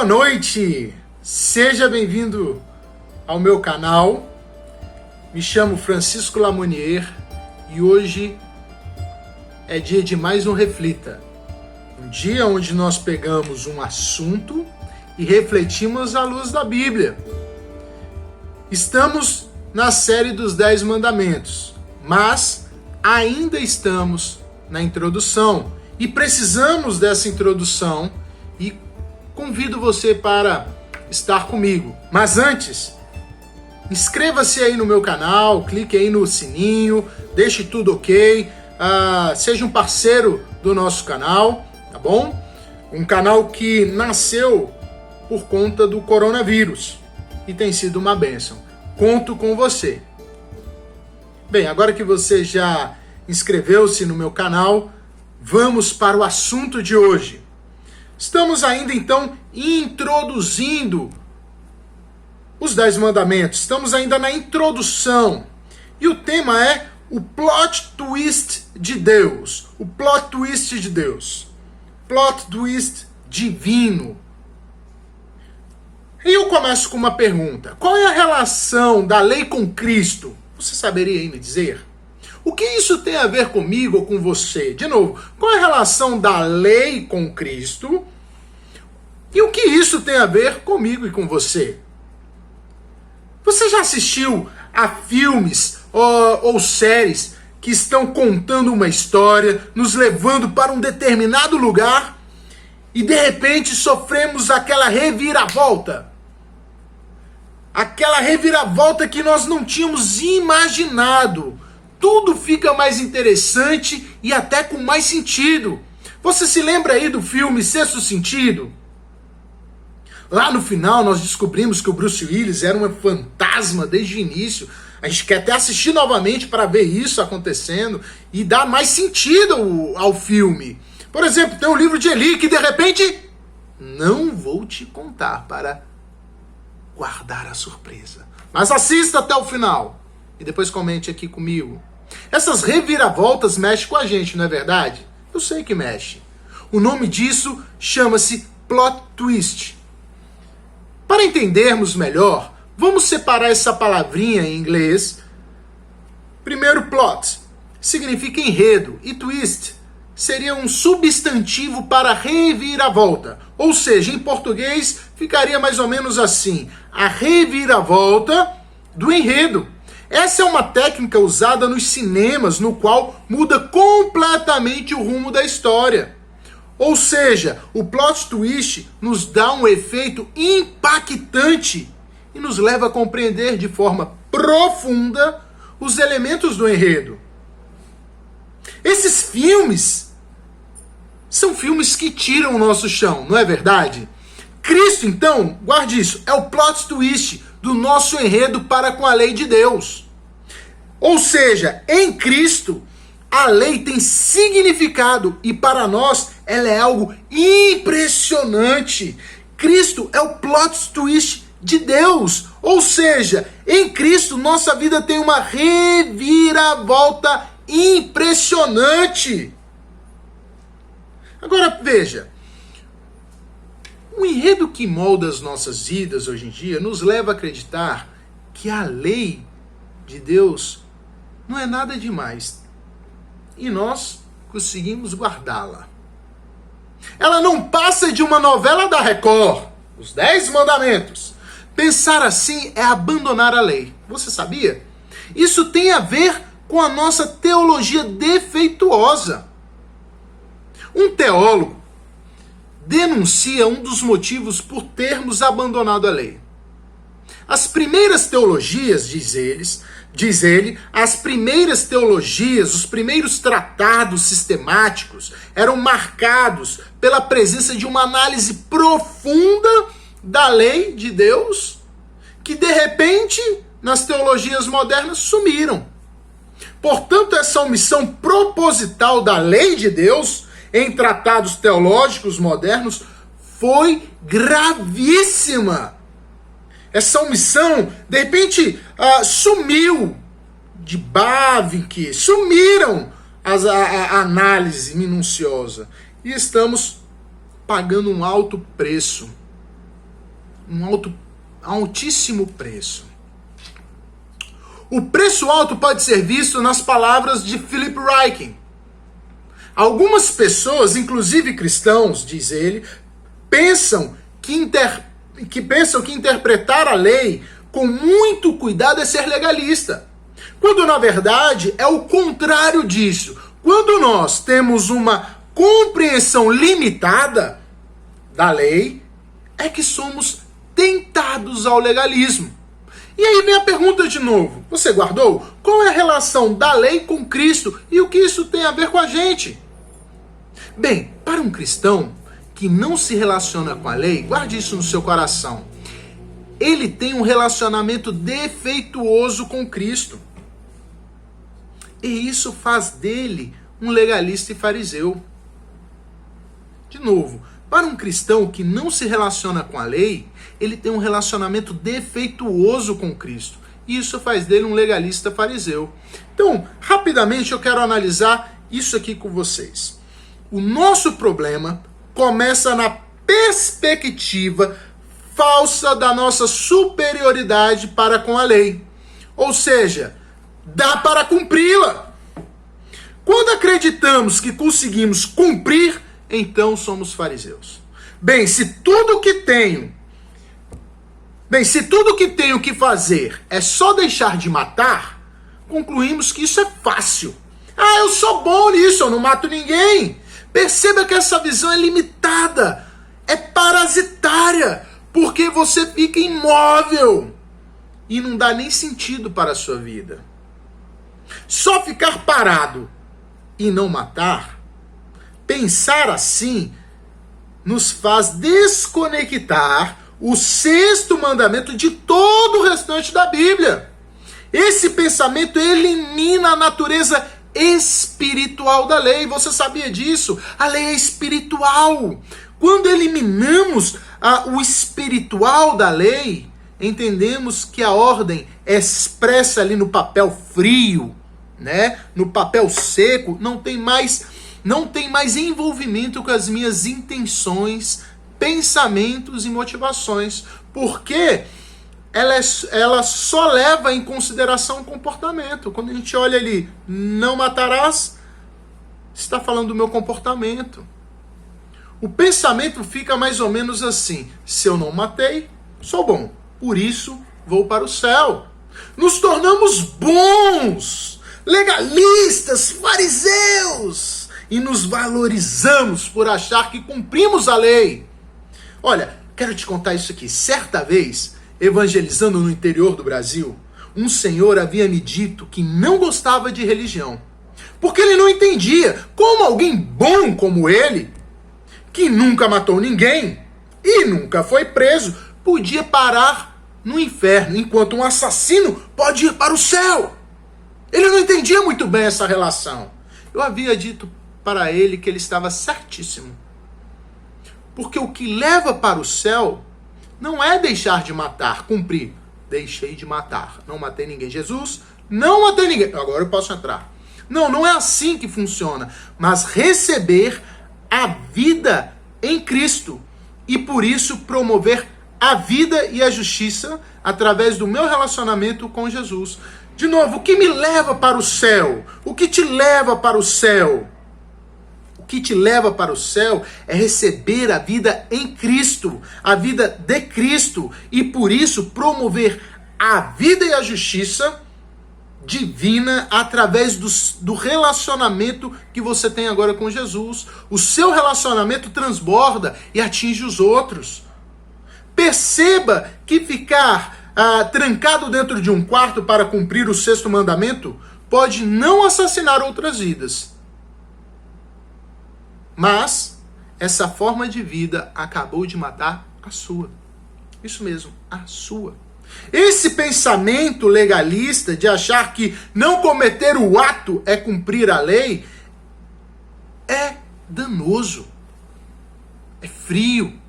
boa noite! Seja bem-vindo ao meu canal. Me chamo Francisco Lamonier e hoje é dia de mais um Reflita. Um dia onde nós pegamos um assunto e refletimos à luz da Bíblia. Estamos na série dos 10 mandamentos, mas ainda estamos na introdução e precisamos dessa introdução e convido você para estar comigo. Mas antes, inscreva-se aí no meu canal, clique aí no sininho, deixe tudo ok, seja um parceiro do nosso canal, tá bom? Um canal que nasceu por conta do coronavírus e tem sido uma bênção. Conto com você. Bem, agora que você já inscreveu-se no meu canal, vamos para o assunto de hoje. Estamos ainda então introduzindo os 10 mandamentos. Estamos ainda na introdução. E o tema é o plot twist de Deus. O plot twist de Deus. Plot twist divino. E eu começo com uma pergunta. Qual é a relação da lei com Cristo? Você saberia aí me dizer? O que isso tem a ver comigo ou com você? De novo, qual é a relação da lei com Cristo? E o que isso tem a ver comigo e com você? Você já assistiu a filmes ou séries que estão contando uma história, nos levando para um determinado lugar e de repente sofremos aquela reviravolta? Aquela reviravolta que nós não tínhamos imaginado. Tudo fica mais interessante e até com mais sentido. Você se lembra aí do filme Sexto Sentido? Lá no final nós descobrimos que o Bruce Willis era um fantasma desde o início. A gente quer até assistir novamente para ver isso acontecendo e dar mais sentido ao filme. Por exemplo, tem o livro de Eli que de repente não vou te contar para guardar a surpresa. Mas assista até o final e depois comente aqui comigo. Essas reviravoltas mexem com a gente, não é verdade? Eu sei que mexe. O nome disso chama-se plot twist. Para entendermos melhor, vamos separar essa palavrinha em inglês. Primeiro, plot significa enredo e twist seria um substantivo para reviravolta. Ou seja, em português ficaria mais ou menos assim: a reviravolta do enredo. Essa é uma técnica usada nos cinemas, no qual muda completamente o rumo da história. Ou seja, o plot twist nos dá um efeito impactante e nos leva a compreender de forma profunda os elementos do enredo. Esses filmes são filmes que tiram o nosso chão, não é verdade? Cristo, então, guarde isso, é o plot twist do nosso enredo para com a lei de Deus. Ou seja, em Cristo, a lei tem significado e para nós ela é algo impressionante. Cristo é o plot twist de Deus. Ou seja, em Cristo nossa vida tem uma reviravolta impressionante. Agora veja, o enredo que molda as nossas vidas hoje em dia nos leva a acreditar que a lei de Deus não é nada demais e nós conseguimos guardá-la. Ela não passa de uma novela da Record, os 10 mandamentos. Pensar assim é abandonar a lei. Você sabia? Isso tem a ver com a nossa teologia defeituosa. Um teólogo denuncia um dos motivos por termos abandonado a lei. As primeiras teologias, diz ele, as primeiras teologias, os primeiros tratados sistemáticos eram marcados pela presença de uma análise profunda da lei de Deus, que de repente, nas teologias modernas, sumiram. Portanto, essa omissão proposital da lei de Deus em tratados teológicos modernos foi gravíssima. Essa omissão, de repente, sumiu de Bavinck, sumiram a análise minuciosa. E estamos pagando um alto preço. altíssimo preço. O preço alto pode ser visto nas palavras de Philip Ryken. Algumas pessoas, inclusive cristãos, diz ele, pensam que interpretar a lei com muito cuidado é ser legalista. Quando na verdade é o contrário disso. Quando nós temos uma compreensão limitada da lei, é que somos tentados ao legalismo. E aí vem a pergunta de novo. Você guardou? Qual é a relação da lei com Cristo e o que isso tem a ver com a gente? Bem, para um cristão que não se relaciona com a lei, guarde isso no seu coração. Ele tem um relacionamento defeituoso com Cristo. E isso faz dele um legalista e fariseu. De novo, para um cristão que não se relaciona com a lei, ele tem um relacionamento defeituoso com Cristo. E isso faz dele um legalista fariseu. Então, rapidamente eu quero analisar isso aqui com vocês. O nosso problema começa na perspectiva falsa da nossa superioridade para com a lei. Ou seja, dá para cumpri-la. Quando acreditamos que conseguimos cumprir, então somos fariseus. Bem, se tudo que tenho que fazer é só deixar de matar, concluímos que isso é fácil. Ah, eu sou bom nisso, eu não mato ninguém. Perceba que essa visão é limitada, é parasitária, porque você fica imóvel e não dá nem sentido para a sua vida. Só ficar parado e não matar, pensar assim, nos faz desconectar o sexto mandamento de todo o restante da Bíblia. Esse pensamento elimina a natureza espiritual da lei. Você sabia disso? A lei é espiritual. Quando eliminamos o espiritual da lei, entendemos que a ordem é expressa ali no papel frio, né? No papel seco, não tem mais envolvimento com as minhas intenções, pensamentos e motivações, porque ela só leva em consideração o comportamento. Quando a gente olha ali, não matarás, está falando do meu comportamento. O pensamento fica mais ou menos assim: se eu não matei, sou bom, por isso vou para o céu. Nos tornamos bons, legalistas, fariseus, e nos valorizamos por achar que cumprimos a lei. Olha, quero te contar isso aqui. Certa vez, evangelizando no interior do Brasil, um senhor havia me dito que não gostava de religião, porque ele não entendia como alguém bom como ele, que nunca matou ninguém e nunca foi preso, podia parar no inferno, enquanto um assassino pode ir para o céu. Ele não entendia muito bem essa relação. Eu havia dito para ele que ele estava certíssimo. Porque o que leva para o céu não é deixar de matar, cumprir. Deixei de matar, não matei ninguém. Jesus, não matei ninguém. Agora eu posso entrar. Não é assim que funciona. Mas receber a vida em Cristo. E por isso promover a vida e a justiça através do meu relacionamento com Jesus. De novo, o que me leva para o céu? O que te leva para o céu? O que te leva para o céu é receber a vida em Cristo, a vida de Cristo, e por isso promover a vida e a justiça divina através do relacionamento que você tem agora com Jesus. O seu relacionamento transborda e atinge os outros. Perceba que ficar trancado dentro de um quarto para cumprir o sexto mandamento pode não assassinar outras vidas. Mas essa forma de vida acabou de matar a sua. Isso mesmo, a sua. Esse pensamento legalista de achar que não cometer o ato é cumprir a lei é danoso, é frio.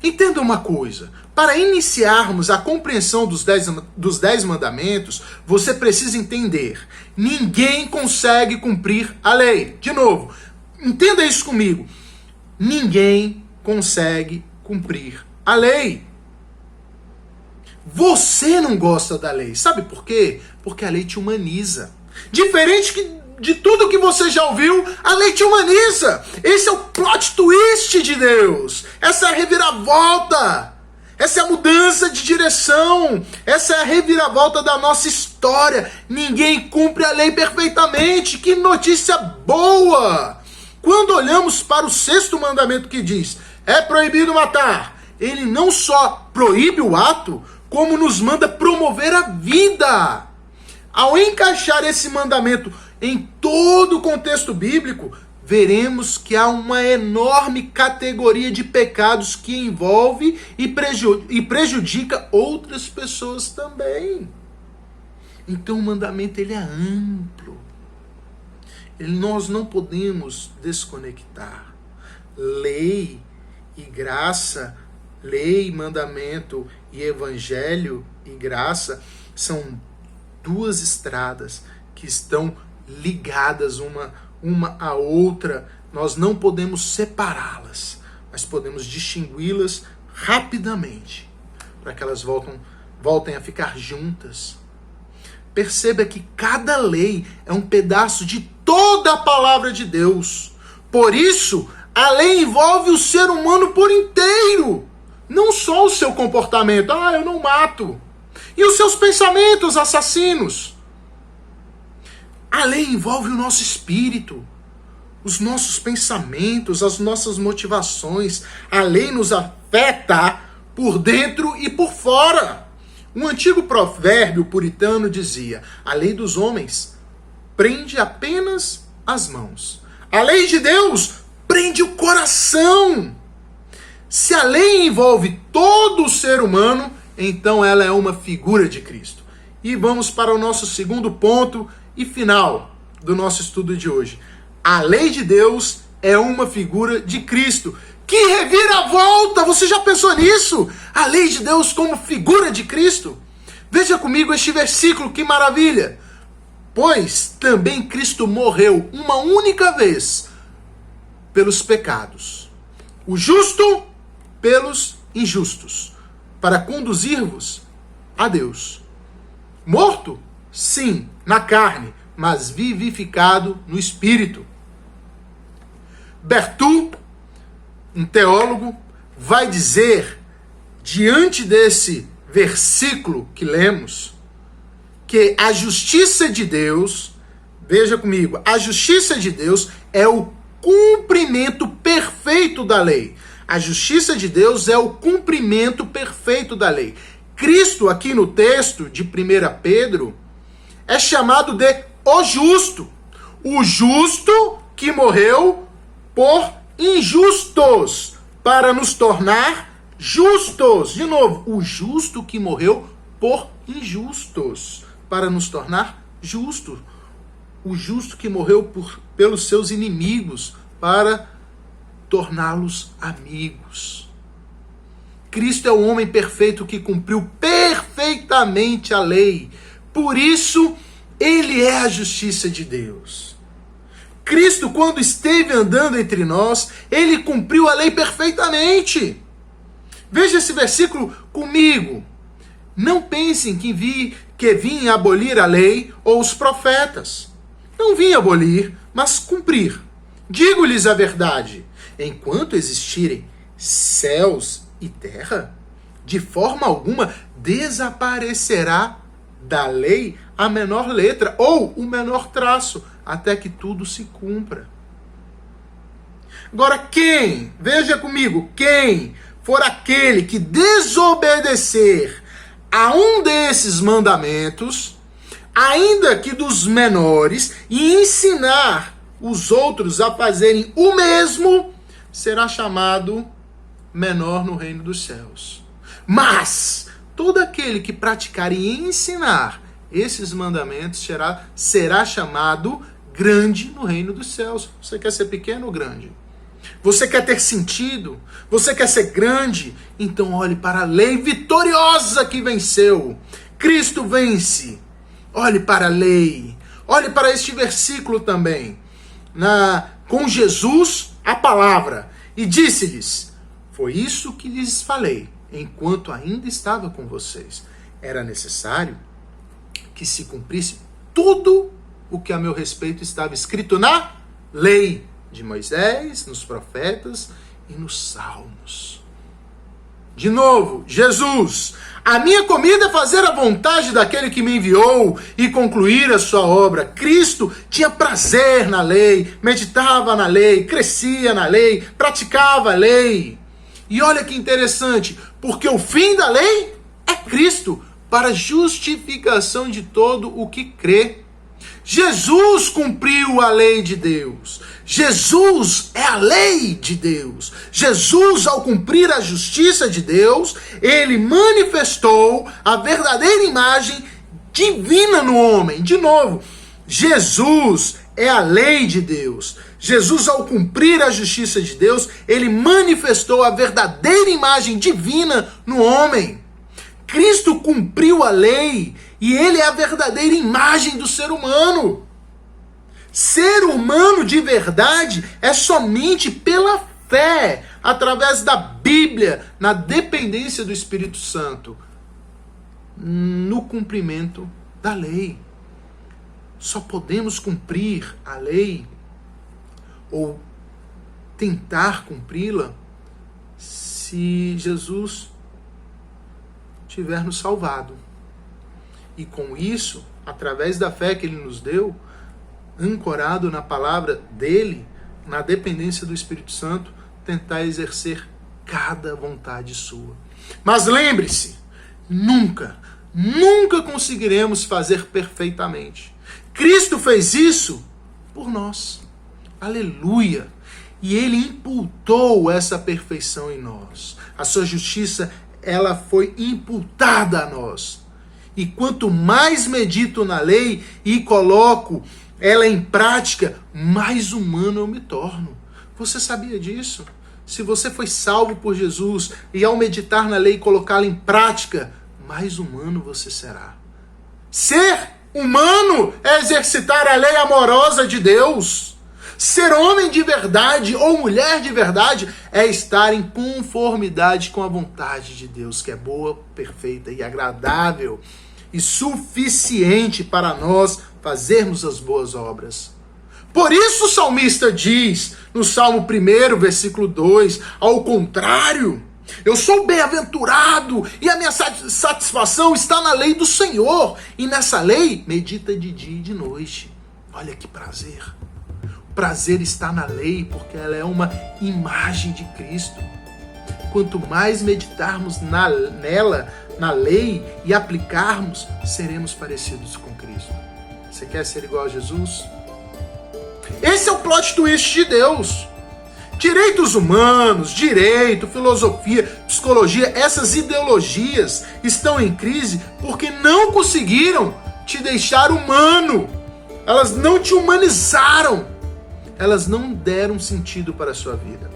Entenda uma coisa, para iniciarmos a compreensão dos 10 mandamentos, você precisa entender: ninguém consegue cumprir a lei. De novo, entenda isso comigo. Ninguém consegue cumprir a lei. Você não gosta da lei. Sabe por quê? Porque a lei te humaniza. Diferente de tudo que você já ouviu, a lei te humaniza. Esse é o plot twist de Deus. Essa é a reviravolta. Essa é a mudança de direção. Essa é a reviravolta da nossa história. Ninguém cumpre a lei perfeitamente. Que notícia boa! Quando olhamos para o 6º mandamento que diz, é proibido matar, ele não só proíbe o ato, como nos manda promover a vida. Ao encaixar esse mandamento em todo o contexto bíblico, veremos que há uma enorme categoria de pecados que envolve e prejudica outras pessoas também. Então o mandamento ele é amplo. Nós não podemos desconectar. Lei e graça, lei, mandamento e evangelho e graça são duas estradas que estão ligadas uma à outra. Nós não podemos separá-las, mas podemos distingui-las rapidamente para que elas voltem a ficar juntas. Perceba que cada lei é um pedaço de toda a palavra de Deus. Por isso, a lei envolve o ser humano por inteiro. Não só o seu comportamento. Eu não mato. E os seus pensamentos assassinos. A lei envolve o nosso espírito, os nossos pensamentos, as nossas motivações. A lei nos afeta por dentro e por fora. Um antigo provérbio puritano dizia: a lei dos homens prende apenas as mãos. A lei de Deus prende o coração. Se a lei envolve todo o ser humano, então ela é uma figura de Cristo. E vamos para o nosso segundo ponto e final do nosso estudo de hoje. A lei de Deus é uma figura de Cristo. Que reviravolta! Você já pensou nisso? A lei de Deus como figura de Cristo? Veja comigo este versículo, que maravilha! Pois também Cristo morreu uma única vez pelos pecados, o justo pelos injustos, para conduzir-vos a Deus. Morto? Sim, na carne, mas vivificado no espírito. Berthoud, um teólogo, vai dizer, diante desse versículo que lemos, que a justiça de Deus, veja comigo, a justiça de Deus é o cumprimento perfeito da lei. A justiça de Deus é o cumprimento perfeito da lei. Cristo, aqui no texto de 1 Pedro, é chamado de o justo. O justo que morreu por injustos, para nos tornar justos. De novo, o justo que morreu por injustos, para nos tornar justos. O justo que morreu pelos seus inimigos, para torná-los amigos. Cristo é o homem perfeito que cumpriu perfeitamente a lei. Por isso, ele é a justiça de Deus. Cristo, quando esteve andando entre nós, ele cumpriu a lei perfeitamente. Veja esse versículo comigo. Não pensem que vim abolir a lei ou os profetas. Não vim abolir, mas cumprir. Digo-lhes a verdade. Enquanto existirem céus e terra, de forma alguma desaparecerá da lei a menor letra ou o menor traço, até que tudo se cumpra. Agora veja comigo, quem for aquele que desobedecer a um desses mandamentos, ainda que dos menores, e ensinar os outros a fazerem o mesmo, será chamado menor no reino dos céus. Mas todo aquele que praticar e ensinar esses mandamentos será chamado grande no reino dos céus. Você quer ser pequeno ou grande? Você quer ter sentido? Você quer ser grande? Então olhe para a lei vitoriosa que venceu. Cristo vence. Olhe para a lei. Olhe para este versículo também. Com Jesus, a palavra. E disse-lhes: foi isso que lhes falei, enquanto ainda estava com vocês. Era necessário que se cumprisse tudo o que a meu respeito estava escrito na lei de Moisés, nos profetas e nos salmos. De novo, Jesus, a minha comida é fazer a vontade daquele que me enviou e concluir a sua obra. Cristo tinha prazer na lei, meditava na lei, crescia na lei, praticava a lei. E olha que interessante, porque o fim da lei é Cristo, para justificação de todo o que crê. Jesus cumpriu a lei de Deus. Jesus é a lei de Deus. Jesus, ao cumprir a justiça de Deus, ele manifestou a verdadeira imagem divina no homem. De novo, Jesus é a lei de Deus. Jesus, ao cumprir a justiça de Deus, ele manifestou a verdadeira imagem divina no homem. Cristo cumpriu a lei e ele é a verdadeira imagem do ser humano. Ser humano de verdade é somente pela fé, através da Bíblia, na dependência do Espírito Santo, no cumprimento da lei. Só podemos cumprir a lei ou tentar cumpri-la se Jesus tiver nos salvado. E com isso, através da fé que ele nos deu, ancorado na palavra dele, na dependência do Espírito Santo, tentar exercer cada vontade sua. Mas lembre-se, nunca conseguiremos fazer perfeitamente. Cristo fez isso por nós. Aleluia! E ele imputou essa perfeição em nós. A sua justiça, ela foi imputada a nós. E quanto mais medito na lei e coloco ela em prática, mais humano eu me torno. Você sabia disso? Se você foi salvo por Jesus e ao meditar na lei e colocá-la em prática, mais humano você será. Ser humano é exercitar a lei amorosa de Deus. Ser homem de verdade ou mulher de verdade é estar em conformidade com a vontade de Deus, que é boa, perfeita e agradável e suficiente para nós fazermos as boas obras. Por isso o salmista diz, no Salmo 1, versículo 2, ao contrário, eu sou bem-aventurado e a minha satisfação está na lei do Senhor, e nessa lei medita de dia e de noite. Olha que prazer. O prazer está na lei, porque ela é uma imagem de Cristo. Quanto mais meditarmos nela, na lei, e aplicarmos, seremos parecidos com Cristo. Você quer ser igual a Jesus? Esse é o plot twist de Deus. Direitos humanos, direito, filosofia, psicologia, essas ideologias estão em crise porque não conseguiram te deixar humano. Elas não te humanizaram. Elas não deram sentido para a sua vida.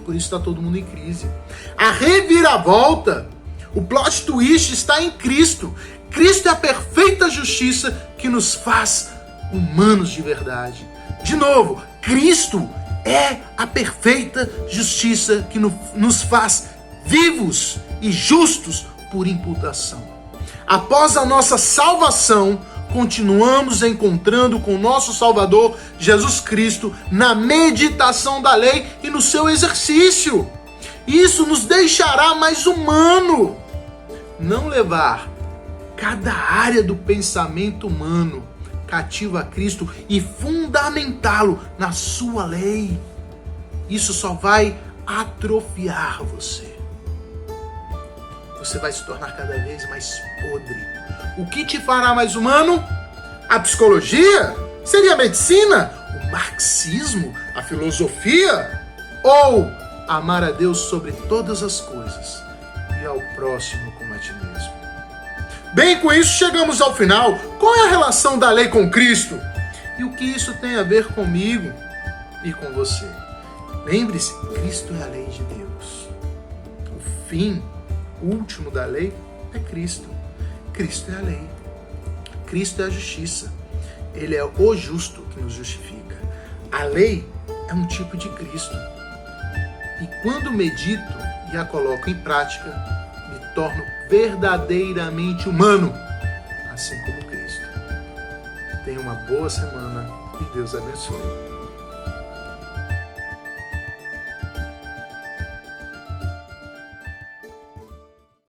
Por isso está todo mundo em crise. A reviravolta, o plot twist está em Cristo. Cristo é a perfeita justiça que nos faz humanos de verdade. De novo, Cristo é a perfeita justiça que nos faz vivos e justos por imputação. Após a nossa salvação, continuamos encontrando com o nosso Salvador, Jesus Cristo, na meditação da lei e no seu exercício. Isso nos deixará mais humano. Não levar cada área do pensamento humano cativo a Cristo e fundamentá-lo na sua lei. Isso só vai atrofiar você. Você vai se tornar cada vez mais podre. O que te fará mais humano? A psicologia? Seria a medicina? O marxismo? A filosofia? Ou amar a Deus sobre todas as coisas e ao próximo como a ti mesmo? Bem, com isso chegamos ao final. Qual é a relação da lei com Cristo? E o que isso tem a ver comigo e com você? Lembre-se, Cristo é a lei de Deus. O fim último da lei é Cristo. Cristo é a lei. Cristo é a justiça. Ele é o justo que nos justifica. A lei é um tipo de Cristo. E quando medito e a coloco em prática, me torno verdadeiramente humano, assim como Cristo. Tenha uma boa semana e Deus abençoe.